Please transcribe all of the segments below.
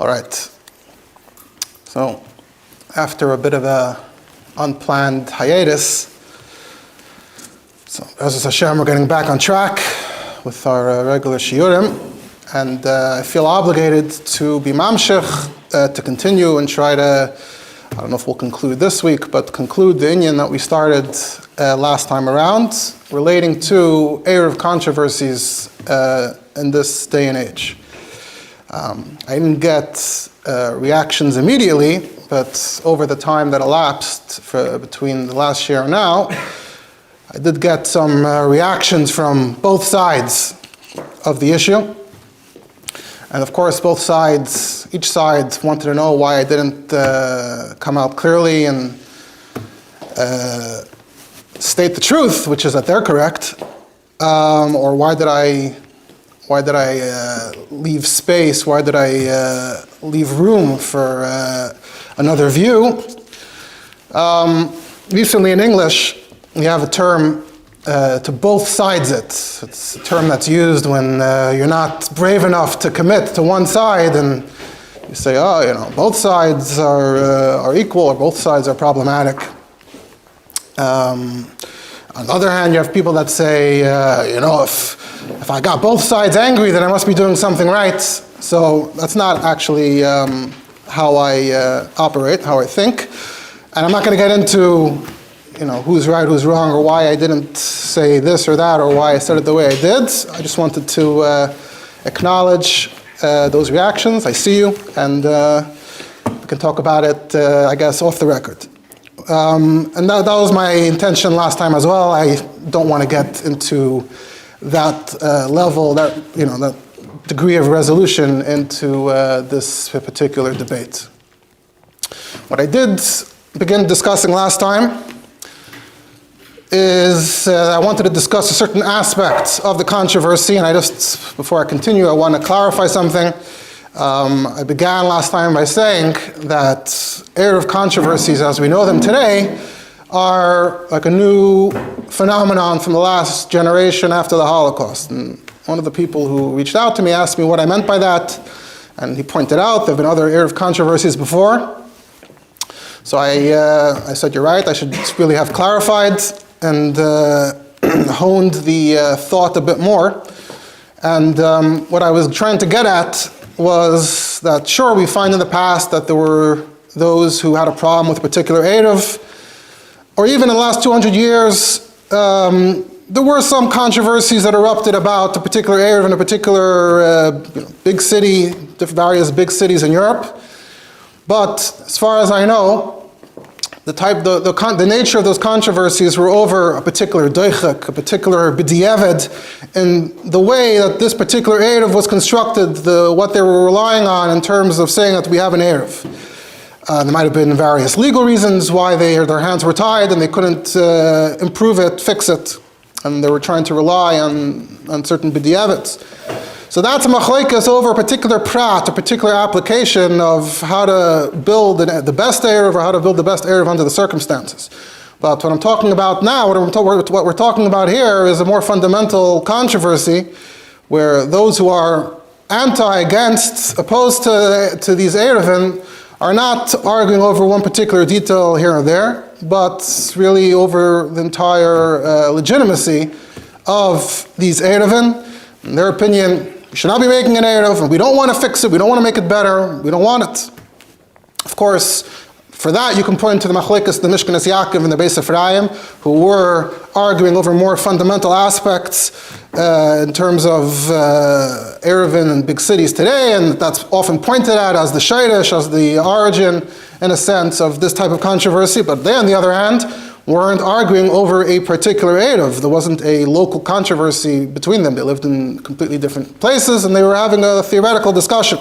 All right. So, after a bit of a unplanned hiatus, so as Hashem, we're getting back on track with our regular shiurim, and I feel obligated to be mamshech, to continue and try to, I don't know if we'll conclude this week, but conclude the inyan that we started last time around, relating to eiruv controversies in this day and age. I didn't get reactions immediately, but over the time that elapsed between the last year and now, I did get some reactions from both sides of the issue. And of course, each side wanted to know why I didn't come out clearly and state the truth, which is that they're correct, or why did I leave space? Why did I leave room for another view? Recently in English, we have a term to both sides it. It's a term that's used when you're not brave enough to commit to one side, and you say, both sides are equal, or both sides are problematic. On the other hand, you have people that say, if I got both sides angry, then I must be doing something right. So that's not actually how I operate, how I think. And I'm not going to get into, who's right, who's wrong, or why I didn't say this or that, or why I said it the way I did. I just wanted to acknowledge those reactions. I see you, and we can talk about it, I guess, off the record. And that was my intention last time as well. I don't want to get into that level, that degree of resolution into this particular debate. What I did begin discussing last time is I wanted to discuss a certain aspect of the controversy, and before I continue, I want to clarify something. I began last time by saying that eiruv controversies as we know them today are like a new phenomenon from the last generation after the Holocaust. And one of the people who reached out to me asked me what I meant by that, and he pointed out there have been other eiruv controversies before. So I said, you're right, I should really have clarified and honed the thought a bit more. And what I was trying to get at was that, sure, we find in the past that there were those who had a problem with a particular eiruv, or even in the last 200 years, there were some controversies that erupted about a particular eiruv in a particular big city, various big cities in Europe. But as far as I know, the nature of those controversies were over a particular doichek, a particular b'diavad, in the way that this particular eiruv was constructed, what they were relying on in terms of saying that we have an eiruv. There might have been various legal reasons why their hands were tied and they couldn't improve it, fix it, and they were trying to rely on certain b'diavats. So that's a machlokes over a particular prat, a particular application of how to build the best eiruv, or how to build the best eiruv under the circumstances. But what I'm talking about now, what we're talking about here is a more fundamental controversy, where those who are opposed to these eiruvim, are not arguing over one particular detail here or there, but really over the entire legitimacy of these eiruvim. In their opinion, we should not be making an eiruv, and we don't want to fix it, we don't want to make it better, we don't want it. Of course, for that you can point to the machlokes, the Mishkanas Yaakov and the Beis Ephraim, who were arguing over more fundamental aspects in terms of eiruvim in big cities today, and that's often pointed at as the shayrish, as the origin, in a sense, of this type of controversy. But they, on the other hand, weren't arguing over a particular eiruv. There wasn't a local controversy between them. They lived in completely different places, and they were having a theoretical discussion.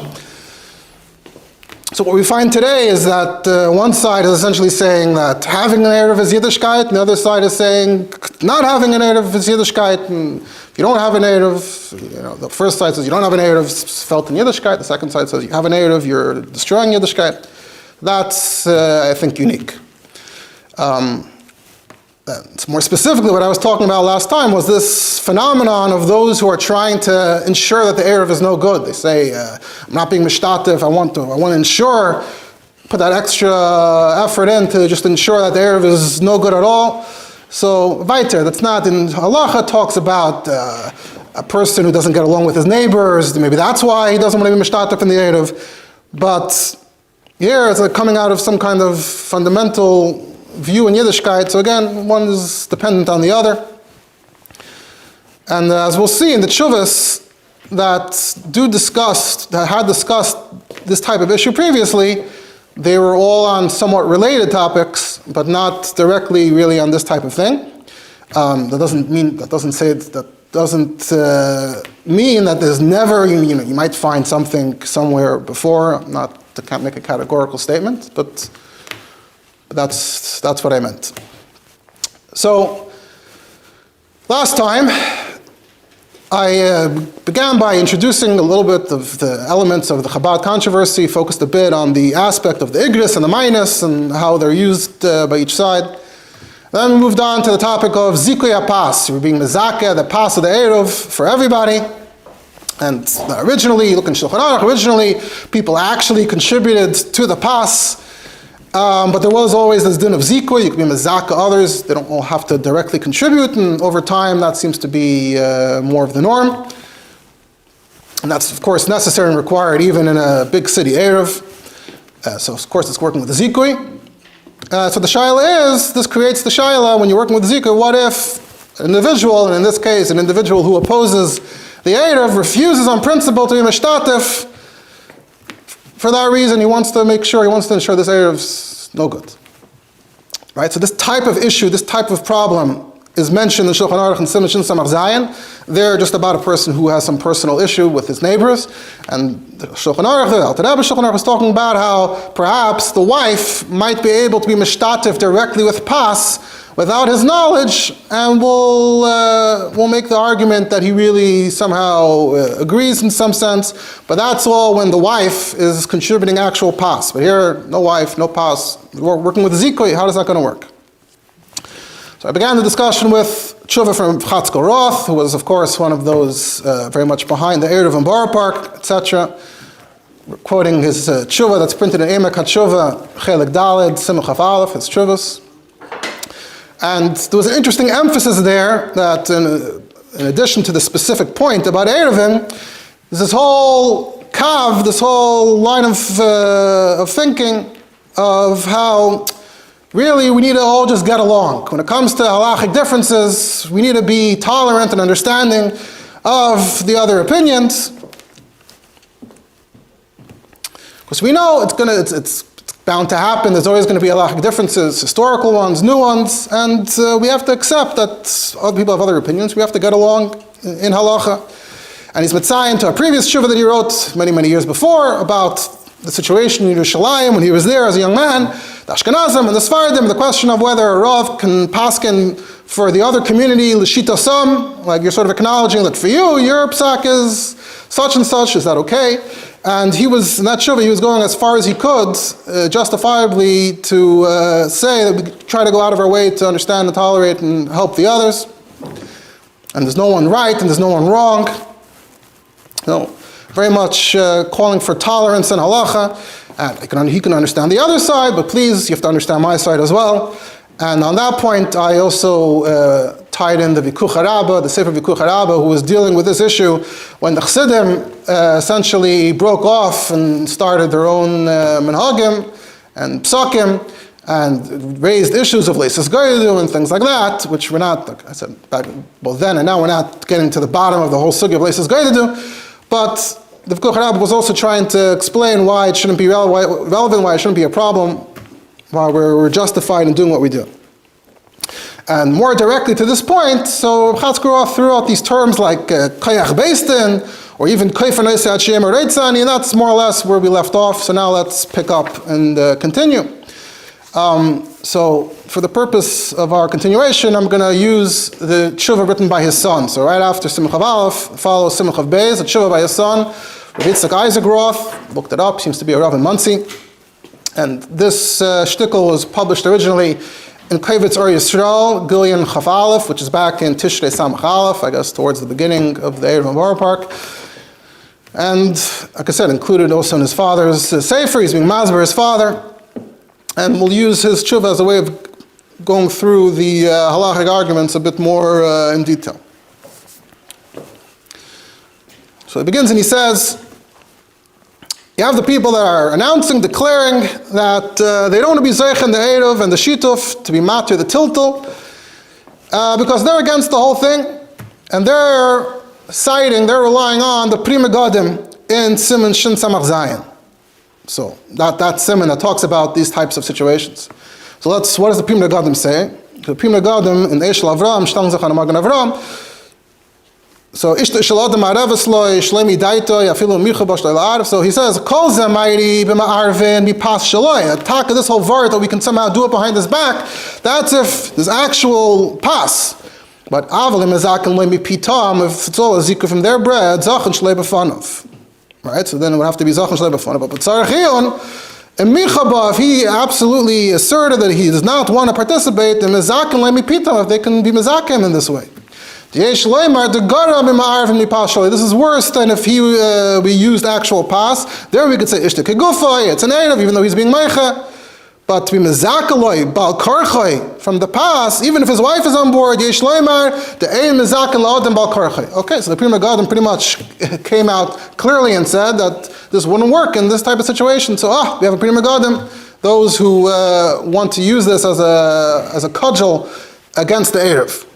So what we find today is that one side is essentially saying that having an eiruv is Yiddishkeit, and the other side is saying not having an eiruv is Yiddishkeit, and if you don't have an eiruv, the first side says you don't have an eiruv, it's felt in Yiddishkeit, the second side says you have an eiruv, you're destroying Yiddishkeit. That's, I think, unique. more specifically, what I was talking about last time was this phenomenon of those who are trying to ensure that the eiruv is no good. They say, I'm not being mishtatif, I want to ensure, put that extra effort in to just ensure that the eiruv is no good at all. So, weiter, that's not in halacha, talks about a person who doesn't get along with his neighbors, maybe that's why he doesn't want to be mishtatif in the eiruv. But here it's like coming out of some kind of fundamental view in Yiddishkeit, so again, one is dependent on the other. And as we'll see in the tshuvas that had discussed this type of issue previously, they were all on somewhat related topics, but not directly really on this type of thing. That doesn't mean that there's never, you might find something somewhere before. I can't make a categorical statement, but that's what I meant. So, last time, I began by introducing a little bit of the elements of the Chabad controversy, focused a bit on the aspect of the igris and the minus and how they're used by each side. Then we moved on to the topic of zikui apas. We're being mezakeh, the pas of the eiruv for everybody. And originally, look in Shulchan Aruch, people actually contributed to the pas. But there was always this din of zikui. You can be mezakeh others. They don't all have to directly contribute. And over time, that seems to be more of the norm. And that's, of course, necessary and required even in a big city eiruv. So, of course, it's working with the zikui. So the shaila this creates the shaila when you're working with zikui. What if an individual, and in this case, an individual who opposes the eiruv, refuses on principle to be mishtatif? For that reason, he wants to ensure this eiruv's no good. Right? So this type of issue, this type of problem is mentioned in Shulchan Aruch and Siman Shin Samach Zayin. They're just about a person who has some personal issue with his neighbors. And the Shulchan Aruch, the Alter Rebbe Shulchan Aruch is talking about how perhaps the wife might be able to be mishtatif directly with pas without his knowledge, and we'll make the argument that he really somehow agrees in some sense, but that's all when the wife is contributing actual pas. But here, no wife, no pas, we're working with zikui. How is that going to work? So I began the discussion with tshuva from Chatzkel Roth, who was, of course, one of those very much behind the eiruv and Borough Park, etc. We're quoting his tshuva that's printed in Emek HaTshuva, Chelik Daled, Simcha Chaf Aleph, his tshuvas. And there was an interesting emphasis there that in addition to the specific point about Eruvin, there's this whole kav, this whole line of thinking of how really we need to all just get along. When it comes to halachic differences, we need to be tolerant and understanding of the other opinions. Because we know it's bound to happen. There's always going to be halachic differences, historical ones, new ones, and we have to accept that other people have other opinions. We have to get along in halacha. And he's mitzayin to a previous tshuva that he wrote many, many years before about the situation in Yerushalayim when he was there as a young man, the Ashkenazim and the Sfardim, the question of whether a Rav can paskin for the other community, l'shitosam, like you're sort of acknowledging that for you, your psak is such and such, is that okay? And he was, in that tshuva, he was going as far as he could, justifiably, to say that we try to go out of our way to understand and tolerate and help the others. And there's no one right and there's no one wrong. Very much calling for tolerance and halacha. And he can understand the other side, but please, you have to understand my side as well. And on that point, I also tied in the Vikuch Rabbah, the Sefer Vikuch Rabbah, who was dealing with this issue when the Chassidim essentially broke off and started their own minhagim and psakim and raised issues of Leisus Goydu and things like that, which we're not, like I said, back both then and now we're not getting to the bottom of the whole sugya of Leisus Goydu, but the Vikuch Rabbah was also trying to explain why it shouldn't be relevant, why it shouldn't be a problem, why we're justified in doing what we do. And more directly to this point, so Chatzkel Roth threw out these terms like koyach beistin, or even koyfa noise ad she'em reitzani, and that's more or less where we left off. So now let's pick up and continue. So for the purpose of our continuation, I'm going to use the tshuva written by his son. So right after Simcha Aleph follows Simcha Beis, a tshuva by his son, Rabbi Isaac Roth, looked it up, seems to be a Rav in Monsey. And this shtickle was published originally in Kavitz Or Yisrael, Gillian Chaf Aleph, which is back in Tishrei Samach Aleph, I guess towards the beginning of the Eiruv Borough Park. And, like I said, included also in his father's Sefer. He's being Masber his father. And we'll use his tshuva as a way of going through the halachic arguments a bit more in detail. So he begins and he says, you have the people that are announcing, declaring that they don't want to be zeich in the eiruv and the shituf, to be matir the tiltel, because they're against the whole thing, and they're relying on the Pri Megadim in Siman Shin Samach Zayin. So that Siman that talks about these types of situations. So what does the Pri Megadim say? The Pri Megadim in Eshel Avram, Shtang Zech Magen Avram. So so he says, Kol Zemairi b'ma'arvin b'pas shaloi. Attack of this whole vart that we can somehow do it behind his back, that's if there's actual pas. But avalim ezakin loy mipitam, if it's all a zikr from their bread, zachan shlei b'fanav. Right? So then it would have to be zachan shlei b'fanav. But tzarachion, and Michaba, if he absolutely asserted that he does not want to participate, then mezakin loy mipitam, if they can be mezakim in this way. This is worse than if we used actual pas. There we could say ishta kegufay, it's an eiruv, even though he's being meicha. But to be mezakaloi, bal karchay, from the pas, even if his wife is on board, yesh loymar, the ein mezakal laodem bal karchay. Okay, so the Pri Megadim pretty much came out clearly and said that this wouldn't work in this type of situation. So we have a Pri Megadim, those who want to use this as a cudgel against the eiruv.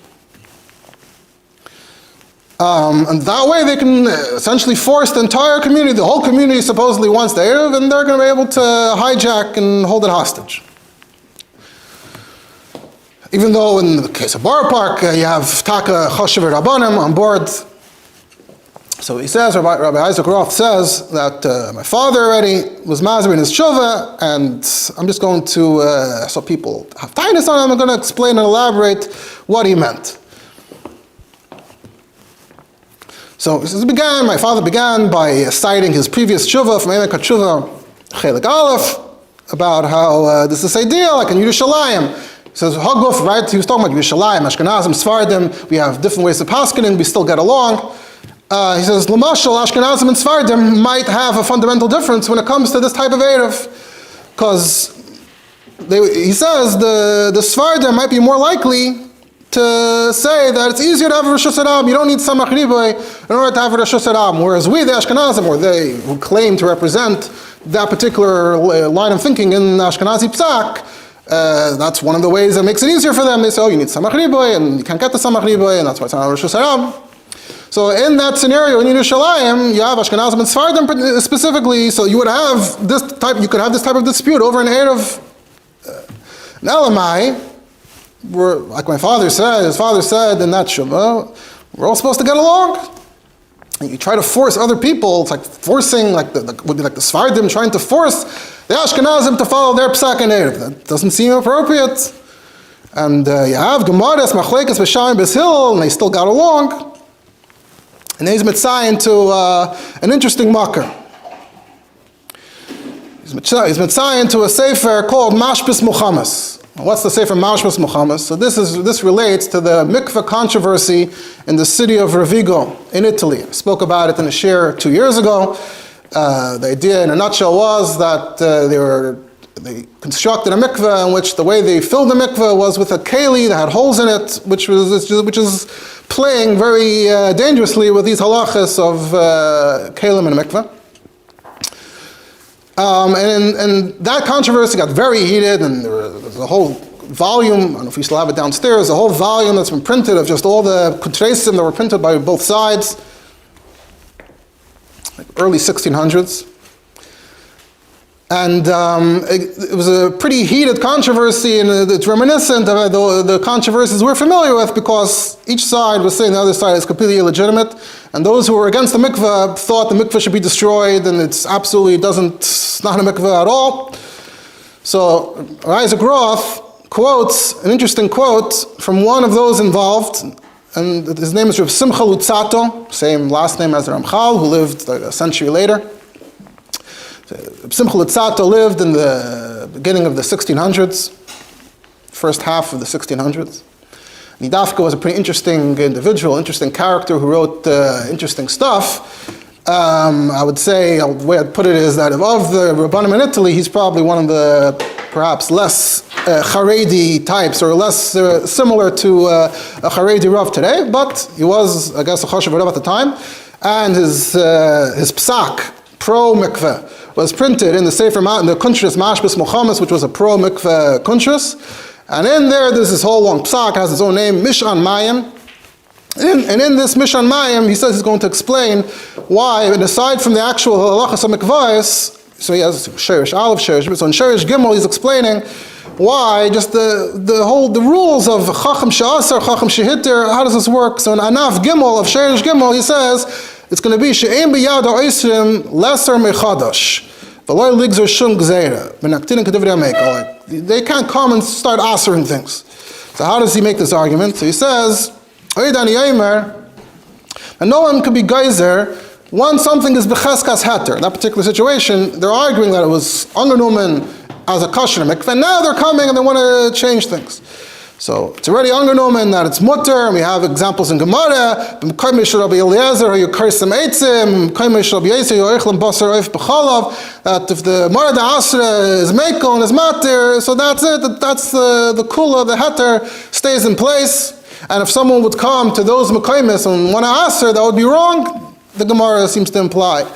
And that way they can essentially force the entire community, the whole community supposedly wants the eiruv, and they're going to be able to hijack and hold it hostage. Even though in the case of Borough Park, you have Taka Choshev Rabbanim on board. So he says, Rabbi Isaac Roth says that my father already was Mazir in his tshuva, and I'm just going to, so people have tightness on him, I'm going to explain and elaborate what he meant. So my father began by citing his previous tshuva from Emek HaTshuva, Chelik Aleph, about how there's this idea, like in Yerushalayim. He says, Haguf, right? He was talking about Yerushalayim, Ashkenazim, Sfardim, we have different ways of paskening, we still get along. He says, Lamashal, Ashkenazim and Sfardim might have a fundamental difference when it comes to this type of eiruv. Because he says the Sfardim might be more likely to say that it's easier to have a Rosh Hashanah, you don't need Samach Riboy in order to have a Rosh Hashanah. Whereas we, the Ashkenazim, or they who claim to represent that particular line of thinking in Ashkenazi Psak, that's one of the ways that makes it easier for them. They say, you need Samach Riboy, and you can't get the Samach Riboy, and that's why it's not a Rosh Hashanah. So in that scenario, in Yerushalayim, you have Ashkenazim and Sfardim specifically, so you would have this type, you could have this type of dispute over an eiruv. An Elamai, like my father said, his father said in that Shuvah, we're all supposed to get along. And you try to force other people, it's like forcing, would be like the Sfardim trying to force the Ashkenazim to follow their Psak and Eiruv. That doesn't seem appropriate. And you have Gemaras, Machlekes, B'Shaim, B'Shil, and they still got along. And he's mitzayin to an interesting makar. He's mitzayin to a sefer called Mashpis Muhammas. What's the sefer Mashpis Muhammas? So this relates to the mikveh controversy in the city of Rovigo in Italy. I spoke about it in a shiur 2 years ago. The idea in a nutshell was that they constructed a mikveh in which the way they filled the mikveh was with a keli that had holes in it, which is playing very dangerously with these halachas of kelim and mikveh. And that controversy got very heated, and there was a whole volume, I don't know if we still have it downstairs, a whole volume that's been printed of just all the kutresim that were printed by both sides, like early 1600s. And it was a pretty heated controversy, and it's reminiscent of the controversies we're familiar with, because each side was saying the other side is completely illegitimate, and those who were against the mikveh thought the mikveh should be destroyed, and it's not a mikveh at all. So Isaac Roth quotes an interesting quote from one of those involved, and his name is Rav Simcha Lutzato, same last name as the Ramchal, who lived a century later. Simcha Lutzato lived in the beginning of the 1600s, first half of the 1600s. Nidafka was a pretty interesting individual, interesting character who wrote interesting stuff. I would say, the way I'd put it is that of the Rabbanim in Italy, he's probably one of the perhaps less Haredi types, or less similar to a Haredi Rav today, but he was, I guess, a Choshev Rav at the time, and his psak, pro-mikveh, was printed in the Sefer in the Kuntras Mashbis Mochamis, which was a pro-mikveh Kuntras, and in there's this whole long psak, has its own name, Mishan Mayim. And in this Mishan Mayim, he says he's going to explain why, and aside from the actual halachas HaMikvahs, so he has Sherish Aleph, Sherish, so in Sherish Gimel he's explaining why, just the rules of Chacham She'asar, Chacham She'hitter, how does this work? So in Anaf Gimel of Sherish Gimel, he says, it's going to be She'em B'yad HaOisrim Lesser Mechadash. They can't come and start answering things. So how does he make this argument? So he says, and no one can be geyser once something is becheskas heter. In that particular situation, they're arguing that it was angenommen as a kosher mikveh, and now they're coming and they want to change things. So it's already angenommen that it's mutter, and we have examples in Gemara, that if the Marad Asra is mekel and is matir, so that's it, that's the kula, the heter stays in place. And if someone would come to those Mekaymis and want to answer, that would be wrong, the Gemara seems to imply.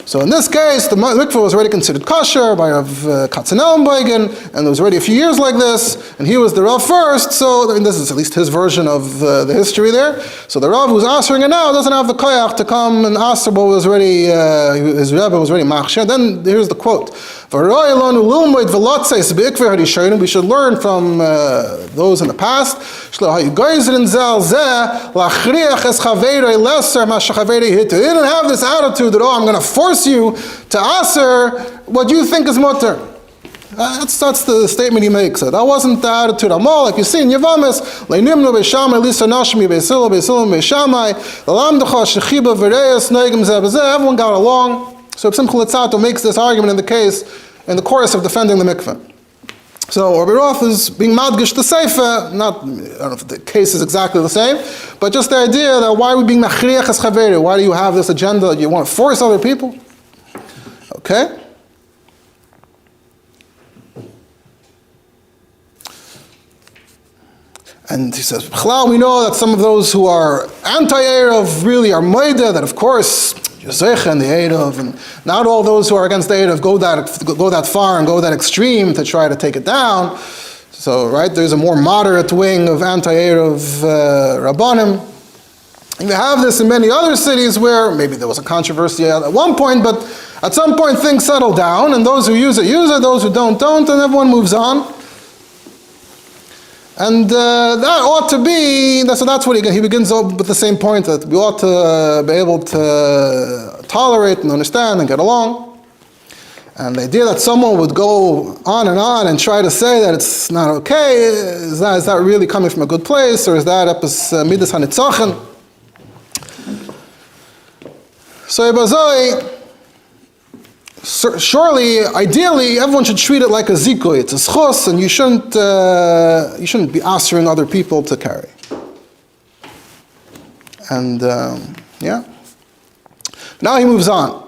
So in this case, the mikveh was already considered kosher by Rav Katzenellenbogen, and there was already a few years like this, and he was the Rav first, so this is at least his version of the history there. So the Rav who's answering it now doesn't have the koyach to come and answer, but was already, his Rebbe was already machshir. Then here's the quote. We should learn from those in the past. They didn't have this attitude that, I'm going to force you to answer what you think is mutter. That's the statement he makes. That wasn't the attitude. Amal, like you see in Yavamis, everyone got along. So Simcha Litzato makes this argument in the chorus of defending the mikveh. So Rabbi Roth is being madgish the seifa, I don't know if the case is exactly the same, but just the idea that why are we being machriach as chaveri? Why do you have this agenda? You want to force other people? Okay? And he says, we know that some of those who are anti-eiruv really are moida, that of course, Yosech and the eiruv, and not all those who are against the eiruv go that far and go that extreme to try to take it down. So, right, there's a more moderate wing of anti-eiruv rabbanim. And you have this in many other cities where maybe there was a controversy at one point, but at some point things settle down, and those who use it, those who don't, and everyone moves on. And that ought to be, so that's what he begins with the same point, that we ought to be able to tolerate and understand and get along. And the idea that someone would go on and try to say that it's not okay, is that really coming from a good place, or is that midas hanitzachen? So Ibazoi, surely, ideally, everyone should treat it like a zikui. It's a schos, and you shouldn't be answering other people to carry. And now he moves on.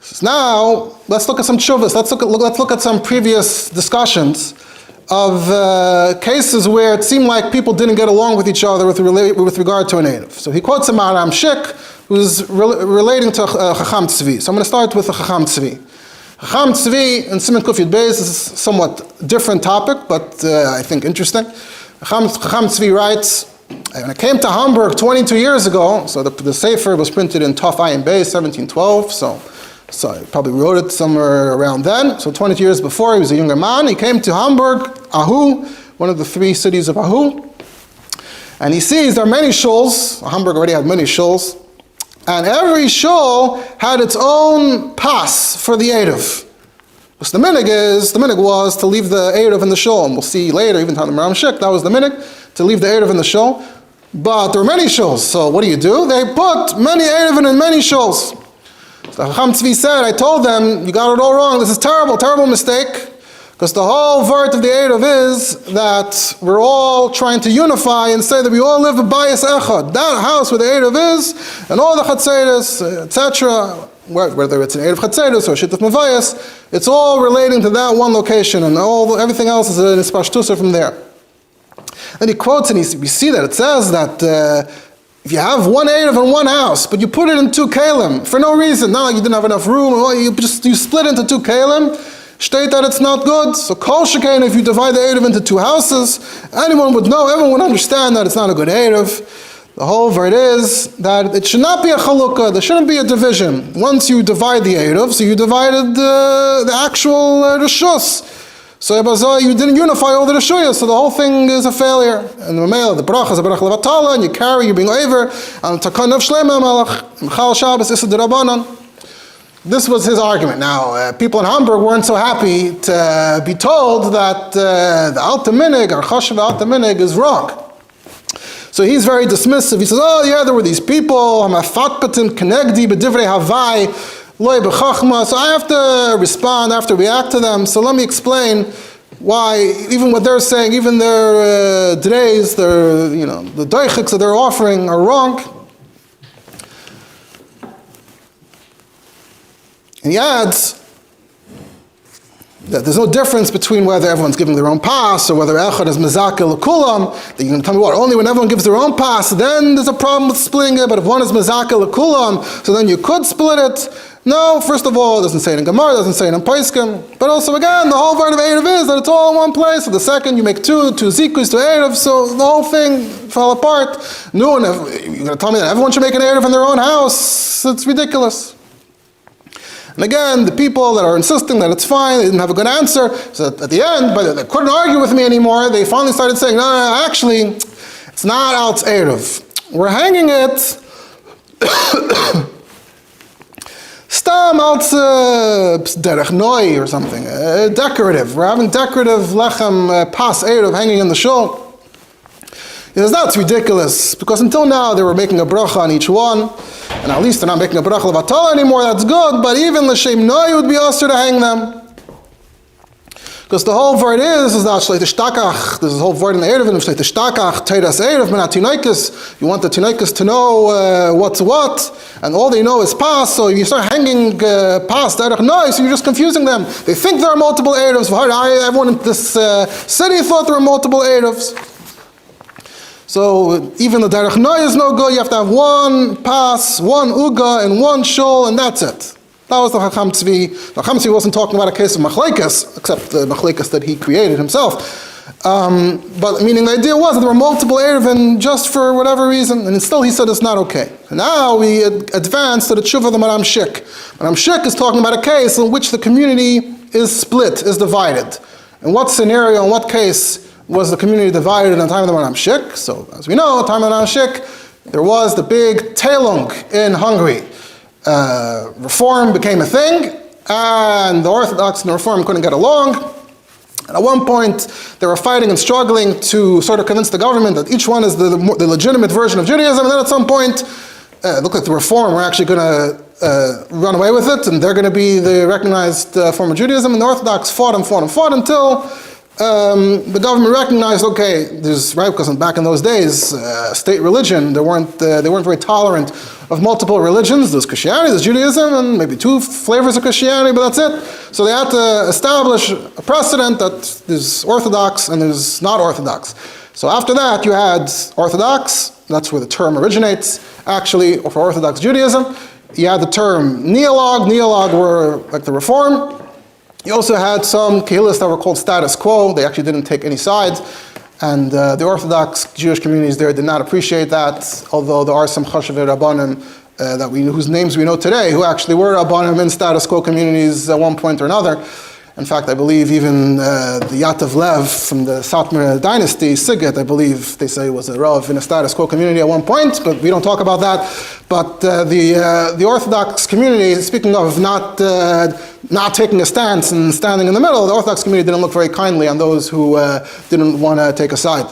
So now let's look at some tshuvas. Let's look at some previous discussions of cases where it seemed like people didn't get along with each other with regard to an eiruv. So he quotes a Maram Shik, who's relating to Chacham Tzvi. So I'm going to start with the Chacham Tzvi. Chacham Tzvi and Siman Kuf Yud Beis is a somewhat different topic, but I think interesting. Chacham Tzvi writes, when I came to Hamburg 22 years ago, so the Sefer was printed in Tov Ayin Beis, 1712, so I probably wrote it somewhere around then. So 22 years before, he was a younger man. He came to Hamburg, Ahu, one of the three cities of Ahu, and he sees there are many shuls. Hamburg already had many shuls. And every shul had its own pas for the eiruv. Because the minig was to leave the eiruv in the shul. And we'll see later, even on the Maram Shik, that was the minig, to leave the eiruv in the shul. But there were many shuls, so what do? They put many eiruv in many shuls. So Chacham Tzvi said, I told them, you got it all wrong, this is terrible, terrible mistake. Because the whole vart of the eiruv is that we're all trying to unify and say that we all live a bayis echad. That house where the eiruv is, and all the chatzeres, etc., whether it's an eiruv chatzeres or shituf mavayas, it's all relating to that one location, and everything else is an ispashtusa from there. And he quotes, and we see that it says that if you have one eiruv in one house, but you put it in two kalim for no reason, not like you didn't have enough room, you split into two kalim, state that it's not good. So kol shekain, if you divide the eiruv into two houses, everyone would understand that it's not a good eiruv. The whole vart is that it should not be a chalukah, there shouldn't be a division. Once you divide the eiruv, so you divided the actual reshus. So you didn't unify all the reshuyas, so the whole thing is a failure. And the bracha is a bracha levatala, and you're being over, and takanav shlema malach, mchal Shabbos issa d'rabanan. This was his argument. Now, people in Hamburg weren't so happy to be told that the Alta Minig, or Chashav Alta Minig, is wrong. So he's very dismissive. He says, oh yeah, there were these people, hamafatpatim kenegdi b'divrei havai, loy b'chachma. So I have to respond, I have to react to them. So let me explain why, even what they're saying, even their drays, the doichiks that they're offering are wrong. And he adds that there's no difference between whether everyone's giving their own pass or whether echad is mezakel l'kulam. That you're going to tell me what? Only when everyone gives their own pass, then there's a problem with splitting it. But if one is mezakel l'kulam, so then you could split it. No, first of all, it doesn't say it in Gemara, it doesn't say it in Paiskim. But also again, the whole part of eiruv is that it's all in one place. So the second you make two zikus to eiruv, so the whole thing fell apart. No, you're going to tell me that everyone should make an eiruv in their own house? It's ridiculous. And again, the people that are insisting that it's fine, they didn't have a good answer. So at the end, but they couldn't argue with me anymore. They finally started saying, no, actually, it's not out eiruv. We're hanging it stam out derech noi or something, decorative. We're having decorative lechem pas eiruv hanging in the shul. He says, that's ridiculous, because until now they were making a bracha on each one, and at least they're not making a bracha levatala anymore, that's good, but even l'shem noi would be usher to hang them. Because the whole word is that shleit shtakach, there's a whole word in the eiruv, shleit shtakach, teiras eiruv, min ha-tinoikos, you want the tinoikos to know what's what, and all they know is pas, so you start hanging pas, derech noi, so you're just confusing them. They think there are multiple eiruvs, everyone in this city thought there were multiple eiruvs. So even the derech noi is no good. You have to have one pas, one uga, and one shul, and that's it. That was the Chacham Tzvi. The Chacham Tzvi wasn't talking about a case of machlekas, except the machlekas that he created himself. But meaning the idea was that there were multiple eruvin just for whatever reason, and still he said it's not okay. And now we advance to the tshuva of the Maram Shik. Maram Shik is talking about a case in which the community is split, is divided. In what scenario, in what case was the community divided in the time of the Maram Shik? So, as we know, in the time of the Maram Shik, there was the big Tailung in Hungary. Reform became a thing, and the Orthodox and the Reform couldn't get along. And at one point, they were fighting and struggling to sort of convince the government that each one is the legitimate version of Judaism, and then at some point, it looked like the Reform were actually going to run away with it, and they're going to be the recognized form of Judaism, and the Orthodox fought until the government recognized, okay, there's right, because back in those days, state religion, they weren't very tolerant of multiple religions. There's Christianity, there's Judaism, and maybe two flavors of Christianity, but that's it. So they had to establish a precedent that there's Orthodox and there's not Orthodox. So after that, you had Orthodox, that's where the term originates, actually, for Orthodox Judaism. You had the term Neolog were like the Reform. You also had some kehillas that were called status quo. They actually didn't take any sides. And the Orthodox Jewish communities there did not appreciate that, although there are some chashavei rabbanim whose names we know today, who actually were rabbanim in status quo communities at one point or another. In fact, I believe even the Yatav Lev from the Satmar dynasty, Siget, I believe they say was a Rav in a status quo community at one point, but we don't talk about that. But the Orthodox community, speaking of not taking a stance and standing in the middle, the Orthodox community didn't look very kindly on those who didn't want to take a side.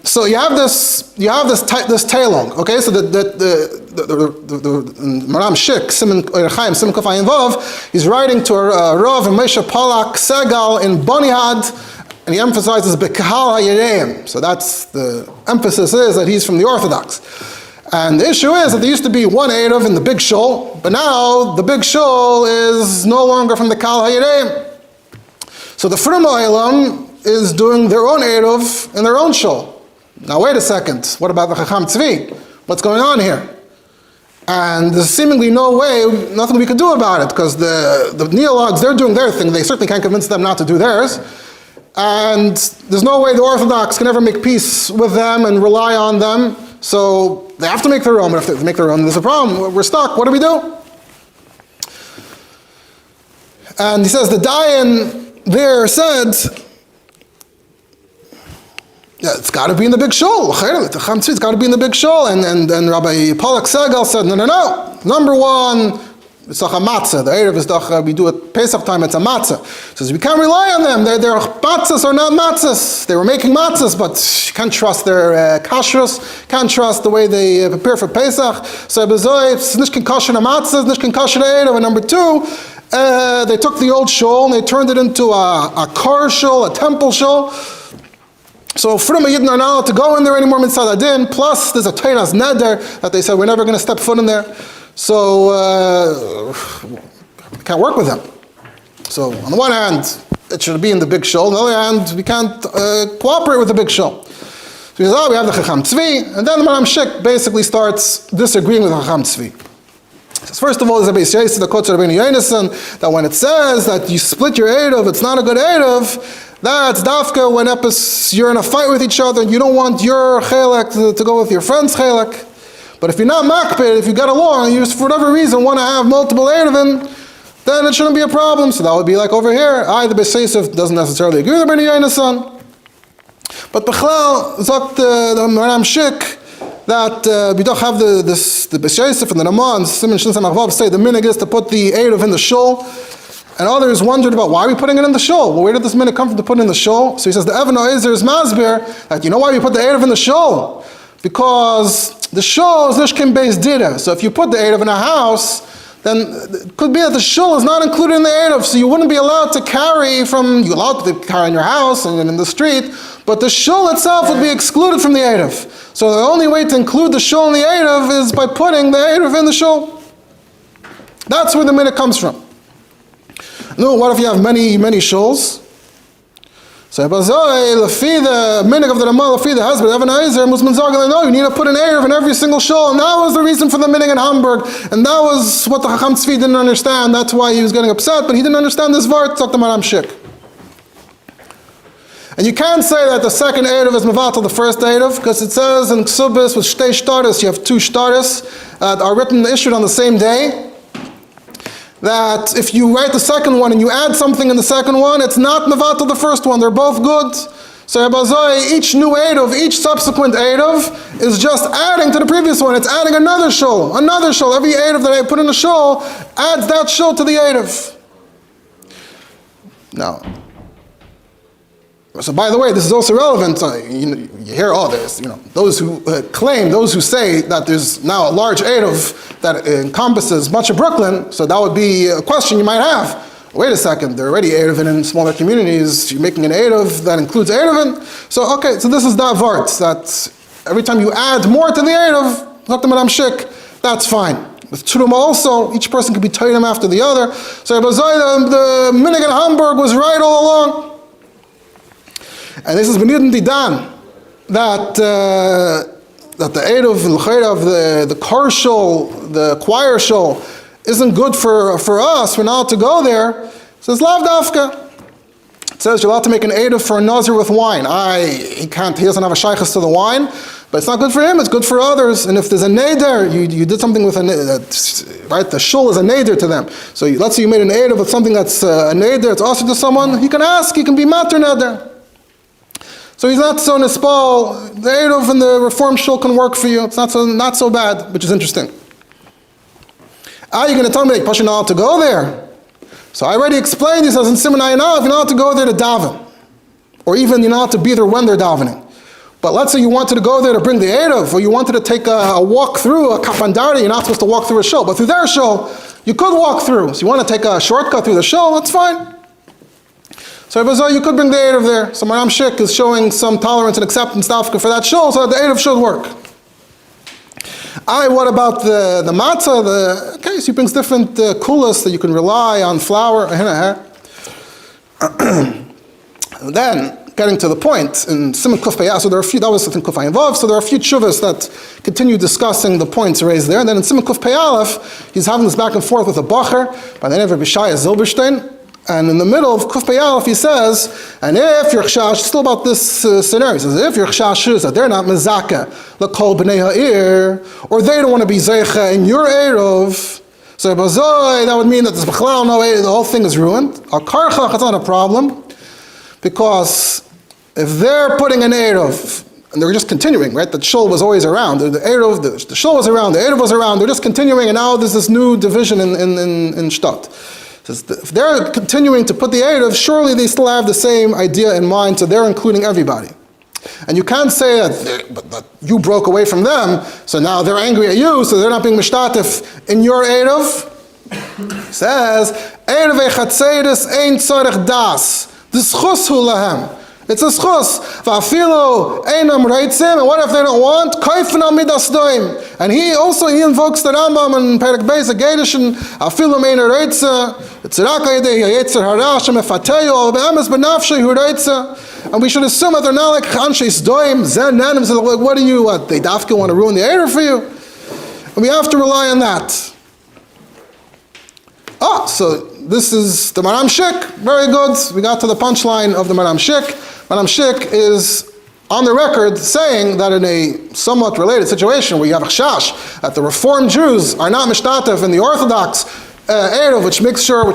So you have this tailong, okay? So the Maram Shik, Simon Chaim, Simon Kafayim Vav, he's writing to Rav and Moshe Polak Segal in Bonihad, and he emphasizes Bekahal HaYereim. So that's the emphasis is that he's from the Orthodox. And the issue is that there used to be one eiruv in the big shul, but now the big shul is no longer from the Kal HaYereim. So the Fruma Eilam is doing their own eiruv in their own shul. Now wait a second, what about the Chacham Tzvi? What's going on here? And there's seemingly nothing we could do about it, because the neologs, they're doing their thing. They certainly can't convince them not to do theirs. And there's no way the Orthodox can ever make peace with them and rely on them. So they have to make their own, but if they make their own, there's a problem. We're stuck. What do we do? And he says, the Dayan there said, yeah, it's got to be in the big shul. It's got to be in the big shul. And Rabbi Polak Segal said, no. Number one, it's a matzah. The eiruv is we do it Pesach time. It's a matzah. He says we can't rely on them. Their matzahs are not matzahs. They were making matzahs, but you can't trust their kashrus. Can't trust the way they prepare for Pesach. So it's nishkin kasher na matzahs, nishkin kasher eiruv. And number two, they took the old shul and they turned it into a kar shul, a temple shul. So Fruma Yidden are not allowed to go in there anymore mitzad adin. Plus, there's a Teiras neder that they said we're never going to step foot in there. So we can't work with them. So on the one hand, it should be in the big shul. On the other hand, we can't cooperate with the big shul. So he says, we have the Chacham Tzvi, and then the Maram Shik basically starts disagreeing with the Chacham Tzvi. Says, first of all, there's a Beis Yosef, the Kotzer Rabbeinu Yonason, that when it says that you split your eiruv, it's not a good eiruv. That's dafka when you're in a fight with each other and you don't want your chelek to go with your friend's chelek. But if you're not makpid, if you get along, and you just for whatever reason want to have multiple eiruvim, then it shouldn't be a problem. So that would be like over here. The Beis Yosef doesn't necessarily agree with the Rabbeinu Yonason. But Bechlal, Zok the Maram Shik, that we don't have the Beis Yosef and the Naman, Simon Shin Samach Vav say the minhag is to put the eiruv in the shul. And others wondered about why are we putting it in the shul? Well, where did this minhag come from to put it in the shul? So he says the Even HaEzer is masbir that you know why we put the eiruv in the shul? Because the shul is nishkin beis dira. So if you put the eiruv in a house, then it could be that the shul is not included in the eiruv. So you wouldn't be allowed to carry you're allowed to carry in your house and in the street, but the shul itself would be excluded from the eiruv. So the only way to include the shul in the eiruv is by putting the eiruv in the shul. That's where the minhag comes from. No, what if you have many shuls? So lefi the minhag of the Ramah, lefi the husband, Even HaEzer, Muslim Zagal, no, you need to put an eiruv in every single shul. And that was the reason for the minhag in Hamburg. And that was what the Chacham Tzvi didn't understand. That's why he was getting upset, but he didn't understand this vart, Tzok the Maram Shik. And you can't say that the second eiruv is mevatel the first eiruv, because it says in Ksubis with shtei shtaris, you have two shtaris that are issued on the same day. That if you write the second one and you add something in the second one, it's not mevatel the first one. They're both good. So each new eiruv, each subsequent eiruv is just adding to the previous one. It's adding another shul. Every eiruv that I put in a shul adds that shul to the eiruv. Now, so by the way, this is also relevant. You hear all this. Those who those who say that there's now a large eiruv that encompasses much of Brooklyn. So that would be a question you might have. Wait a second, they're already eiruvin in smaller communities. You're making an eiruv that includes eiruvin. So this is that vart that every time you add more to the eiruv, that's fine. With Truma also, each person could be Teirim after the other. So the minhag in Hamburg was right all along. And this is Benidin Didan, that the eiruv of the kar shul, the choir shul, isn't good for us. We're not allowed to go there. It says lav dafka. It says you're allowed to make an eiruv for a nazir with wine. He doesn't have a shaychus to the wine, but it's not good for him. It's good for others. And if there's a neder, you did something with right? The shul is a neder to them. So let's say you made an eiruv with something that's a neder. It's also to someone. He can ask. He can be mater neder. So he's not so nispal. The eiruv and the reform shul can work for you. It's not so bad, which is interesting. You're going to tell me that you're not allowed to go there. So I already explained, he says in Siman Ayin Aleph, you're not allowed to go there to daven. Or even you're not allowed to be there when they're davening. But let's say you wanted to go there to bring the eiruv, or you wanted to take a walk through a kapandari. You're not supposed to walk through a shul, but through their shul, you could walk through. So you want to take a shortcut through the shul, that's fine. So you could bring the eiruv there. So Maram Shik is showing some tolerance and acceptance for that shul, so that the eiruv should work. What about the matzah? Okay, so he brings different kulas that you can rely on, flour. And then, getting to the point, in Siman Kuf Peyah, so there are a few, that was something Kuf involved, so there are a few tshuvas that continue discussing the points raised there. And then in Siman Kuf Peyalef, he's having this back and forth with a bacher by the name of Rabbi Zilberstein. And in the middle of Kuf Peyalef, he says, and if your chashash, still about this scenario, he says, if your chashash is that they're not mezaka, l'kol b'nei ha'ir, or they don't want to be zeicha in your eiruv, so that would mean that this b'chalal no eiruv, the whole thing is ruined. Al karchach, it's not a problem, because if they're putting an eiruv, and they're just continuing, right? The shul was always around. The eiruv, the shul was around, the eiruv was around. They're just continuing, and now there's this new division in shtat. If they're continuing to put the eiruv, surely they still have the same idea in mind, so they're including everybody. And you can't say that you broke away from them, so now they're angry at you, so they're not being mishtatif in your eiruv. It says, eiruv echatzeres ein tzorech das. D'schus hu lahem. It's a schus. Va'afilu einam reitzim. And what if they don't want? Kaifen al midas doim. And he invokes the Rambam in Perek Beis Agedishin. Afilu meina reitza. Tziraka yedei yetzer hara shem efateyu al be'emes benafshei hu reitza. And we should assume that they're not like chansheis doim, zen nanim. Like, what they dafka want to ruin the eiruv for you? And we have to rely on that. So this is the Maram Shik. Very good. We got to the punchline of the Maram Shik. Maram Shik is on the record saying that in a somewhat related situation where you have a chash, that the Reformed Jews are not mishtatev in the Orthodox eiruv, which makes sure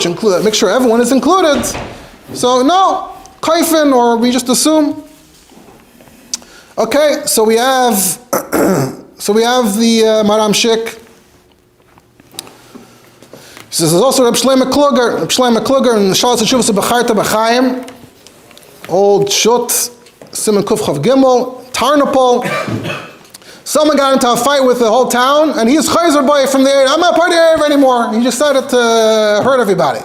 everyone is included. So no, kaifin, or we just assume. Okay, so we have the Maram Shik. He says there's also Reb Shlomo Kluger in the Shalas Teshuvos B'charta B'chaim, old Shut, Siman Kuf Chav Gimel, Tarnopol. Someone got into a fight with the whole town, and he's chayzer boy from the area. I'm not part of the area anymore. He decided to hurt everybody.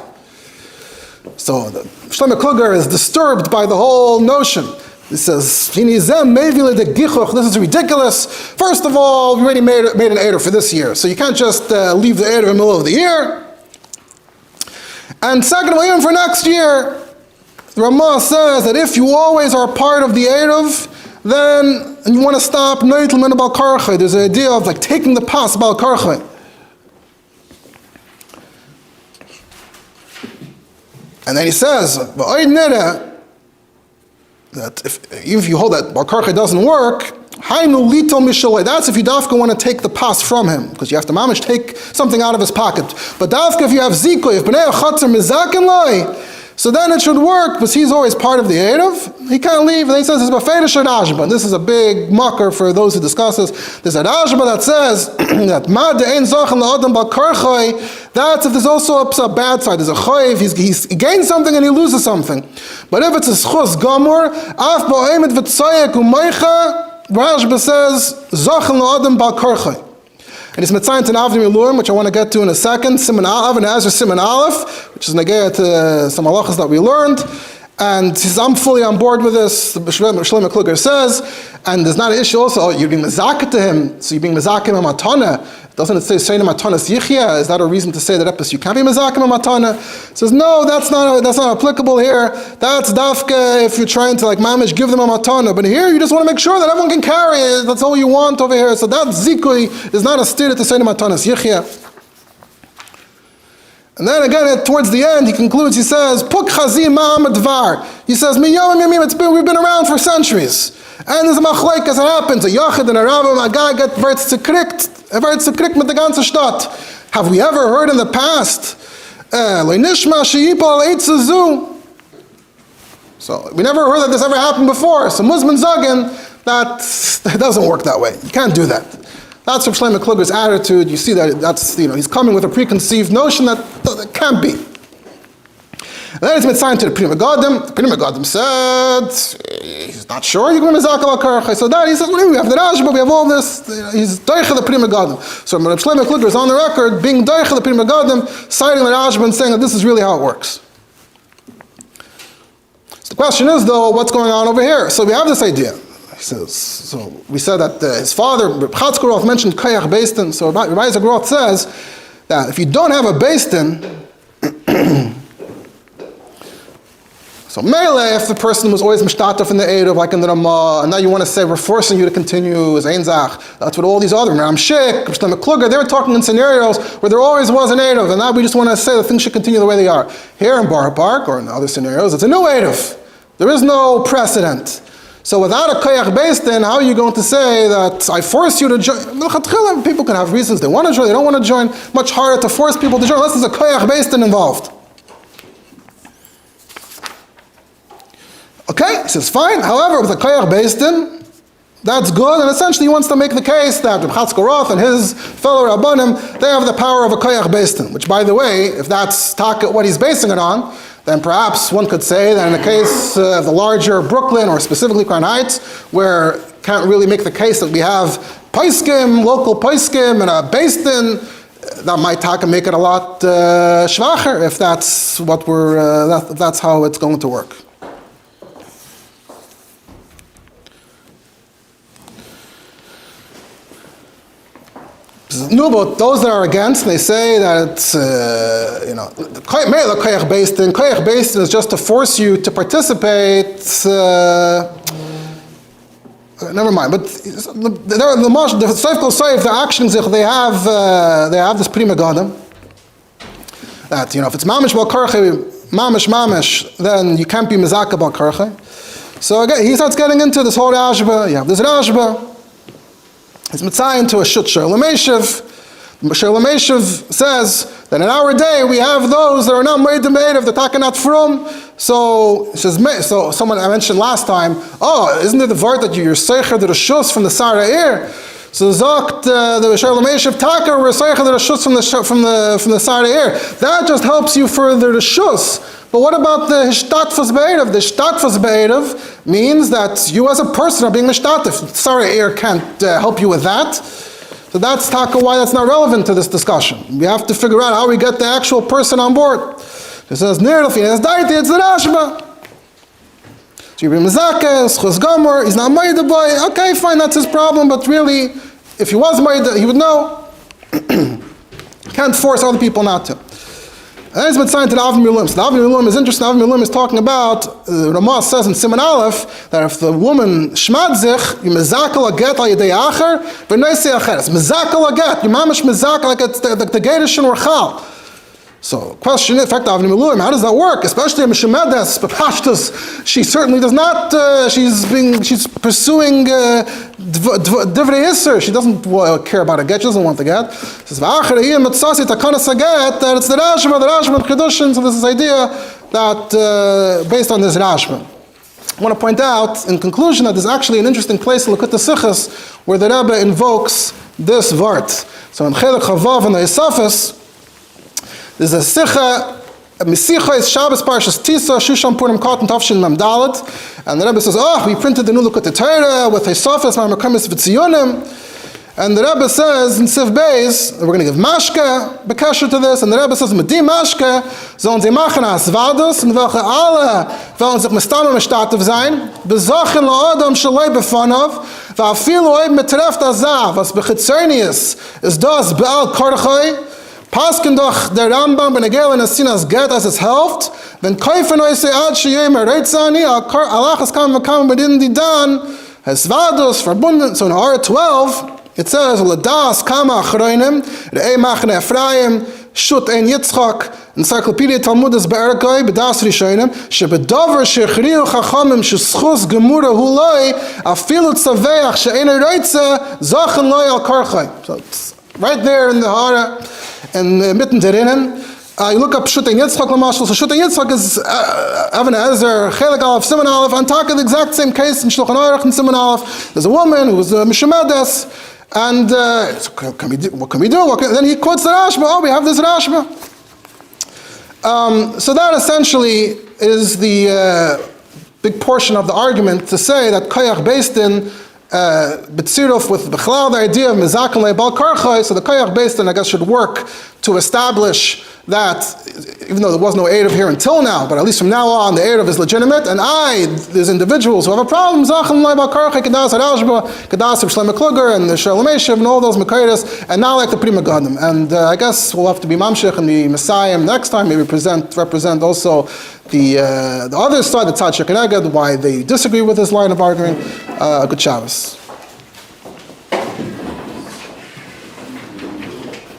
So Shlomo Kluger is disturbed by the whole notion. He says, this is ridiculous. First of all, we already made an eiruv for this year, so you can't just leave the eiruv in the middle of the year. And second of all, even for next year, the Ramah says that if you always are part of the eiruv, then and you want to stop noitel min bal karchai. There's an idea of like taking the pas bal karchai. And then he says, that if you hold that bal karchai doesn't work, that's if you dafka want to take the pas from him, because you have to mamish take something out of his pocket. But dafka if you have ziko, if b'nei chatzar mizakin loy, so then it should work, because he's always part of the eiruv. He can't leave. And he says, it's b'feidish Rashba. And this is a big mucker for those who discuss this. There's a Rashba that says that ma de'ein zachan la'adam b'karchai. That's if there's also a bad side. There's a chayiv. He gains something and he loses something. But if it's a schus gamur, af ba'oimet v'tzayek u'meicha, Rashba says, zachan la'adam b'karchai. And it's Metzayin and Avdim Ilurim, which I want to get to in a second. Siman Aleph and Ezra Siman Aleph, which is negayah to some halachas that we learned. And he says, I'm fully on board with this. Shlomo Kluger says, and there's not an issue also. You're being mezakah to him, so you're being mezakah him a matana. Doesn't it say Seina Matanas Yichya? Is that a reason to say that you can't be mezakah a matana? It says no, that's not applicable here. That's dafka if you're trying to like mamish give them a matana. But here you just want to make sure that everyone can carry it. That's all you want over here. So that zikui is not a stira to Seina Matanas Yichya. And then again, towards the end, he concludes, he says, Puk chazim ma'am advar. He says, we've been around for centuries. And there's a machlek as it happens, a yachid and a rabbi, a guy gets vertzekrikt mit the ganze Stadt. Have we ever heard in the past, so we never heard that this ever happened before. So Muzman Zagan, that doesn't work that way. You can't do that. That's Reb Shlomo Kluger's attitude. You see that he's coming with a preconceived notion that can't be. And then it's mitzayim to the Pri Megadim. The Pri Megadim said, he's not sure you're going to mizaka al karchai. So that he says, well, we have the Rashba, we have all this. He's doicha the Pri Megadim. So Reb Shlomo Kluger is on the record being doicha the Pri Megadim, citing the Rashba and saying that this is really how it works. So the question is, though, what's going on over here? So we have this idea. He says, so we said that his father, Reb Chatzkel Roth, mentioned Koyach Beis Din. So Rabbi Isaac Roth says that if you don't have a Beis Din, so Mele, if the person was always mishtatef in the eiruv, like in the Ramah, and now you want to say we're forcing you to continue as Einzach, that's what all these other Ram Shik, Shlomo Kluger, they were talking in scenarios where there always was an eiruv, and now we just want to say that things should continue the way they are. Here in Bar Park or in other scenarios, it's a new eiruv. There is no precedent. So without a koyach beis din, how are you going to say that I force you to join? People can have reasons they want to join, they don't want to join. Much harder to force people to join unless there's a koyach beis din involved. Okay, he says fine. However, with a koyach beis din, that's good, and essentially he wants to make the case that Reb Chatzkel Roth and his fellow Rabbanim, they have the power of a koyach beis din, which, by the way, if that's what he's basing it on, then perhaps one could say that in the case of the larger Brooklyn, or specifically Crown Heights, where can't really make the case that we have poiskim, local poiskim, and a beis din, that might make it a lot schwacher, if that's what that's how it's going to work. No, but those that are against, they say that it's, the koyach beis din. Koyach beis din is just to force you to participate. Never mind. But the Seif Kol Seif, the actions they have this Pri Megadim. That if it's mamish bal karchei, mamish, then you can't be mezaka bal karchei. So again, he starts getting into this whole Rashba. You have this Rashba. It's mitzayin to a shut Shiur L'Meishiv. Shiur L'Meishiv says that in our day we have those that are not made to made of the takanat from. So it says, so someone I mentioned last time, isn't it the word that you're seicher the reshus from the Sara Ir? So zokt the Shiur L'Meishiv taka we're seicher the reshus from the Sara Ir. That just helps you further the reshus. But what about the Hishtatfus Be'erev? The Hishtatfus Be'erev means that you as a person are being Mishtatef. Sorry, Eir can't help you with that. So that's why that's not relevant to this discussion. We have to figure out how we get the actual person on board. It says, it's the Rashba. So you bring Mizake, Schus Gomer, he's not Maida boy. Okay, fine, that's his problem, but really, if he was Maida, he would know. Can't force other people not to. And then it's been signed to the Avim Yulim. So the Avim Yulim is interesting. The Avim Yulim is talking about, Ramah says in Siman Aleph, that if the woman shmadzich, you mezakel a get al yedei acher, v'noisei acheres. Mezakel a get, you mamish mezakel, like it's the Gerishin or Chal. So, question, in fact, Avim Yulim, how does that work? Especially in Meshemedes, Bepashtus, she certainly does not, she's pursuing Divrei Yisr. She doesn't care about a get, she doesn't want the get. It says, that it's the Rashba Kedushin, so this is idea that, based on this Rashba. I want to point out, in conclusion, that there's actually an interesting place in Lekut Sichos where the Rebbe invokes this vart. So in Chelek Chavav and the Esafis, there's a Sicha, a Mesicha is Shabbos Parshas Tisa, Shusham Purim Katan Tavshin Mem Dalet, and the Rebbe says, we printed the new Lekut Torah with Esafis, Ma'amakemis V'Tziyonim, and the Rebbe says in Siv Beis, we're going to give Mashke, Bekesher to this, and the Rebbe says, Medi Mashke, sollen sie machen as Vados, in welche alle wollen sich Mestama Meshtatev sein, bezochen la'odam shaloi befanav, va'afilu oib metreft azav, was bechitzernius, is das Be'al Korchoi, Pasken doch der Rambam ben Egel in Asinas get as es helft, wenn Käufen oise ad sheyem ereitzani, alachas kam v'kam bedin di dan, es vados verbunden, so in Hora 12, it says, Ladas kama achroinim, re'ei machne Ephraim, shut ein Yitzchak, Encyclopedia Talmudis be'erkoi, bedas rishonim, shebedover shechriu chachamim, sheschus gemura huloi, afilu tzaveach, she'en ereitze, zachen loi al karchai. So it's right there in the Hara, and mitten derinnen. You look up Shut Ein Yitzchak Lamashal. So Shut Ein Yitzchak is Even Ezer, Chelek Aleph, Siman Aleph, and Taka, the exact same case in Shulchan Aruch and Siman Aleph. There's a woman who was Mishemedes, and what can we do? Then he quotes the Rashba. We have this Rashba. So that essentially is the big portion of the argument to say that koyach based in B'tziruf with B'chlal, the idea of Mizakan Le'bal Karchai, so the Koyach based in, I guess, should work to establish that, even though there was no eiruv here until now, but at least from now on, the eiruv is legitimate, and there's individuals who have a problem, Mizakan Le'bal Karchai, Kedas HaRashba, Kedas Shlomo Kluger, and the Shalom Eshev, and all those Mekayres, and now like the Pri Megadim. And I guess we'll have to be Mamshech and the Messiah next time, maybe represent also the other side, the Tzad Shekeneged, why they disagree with this line of arguing. Good Shabbos.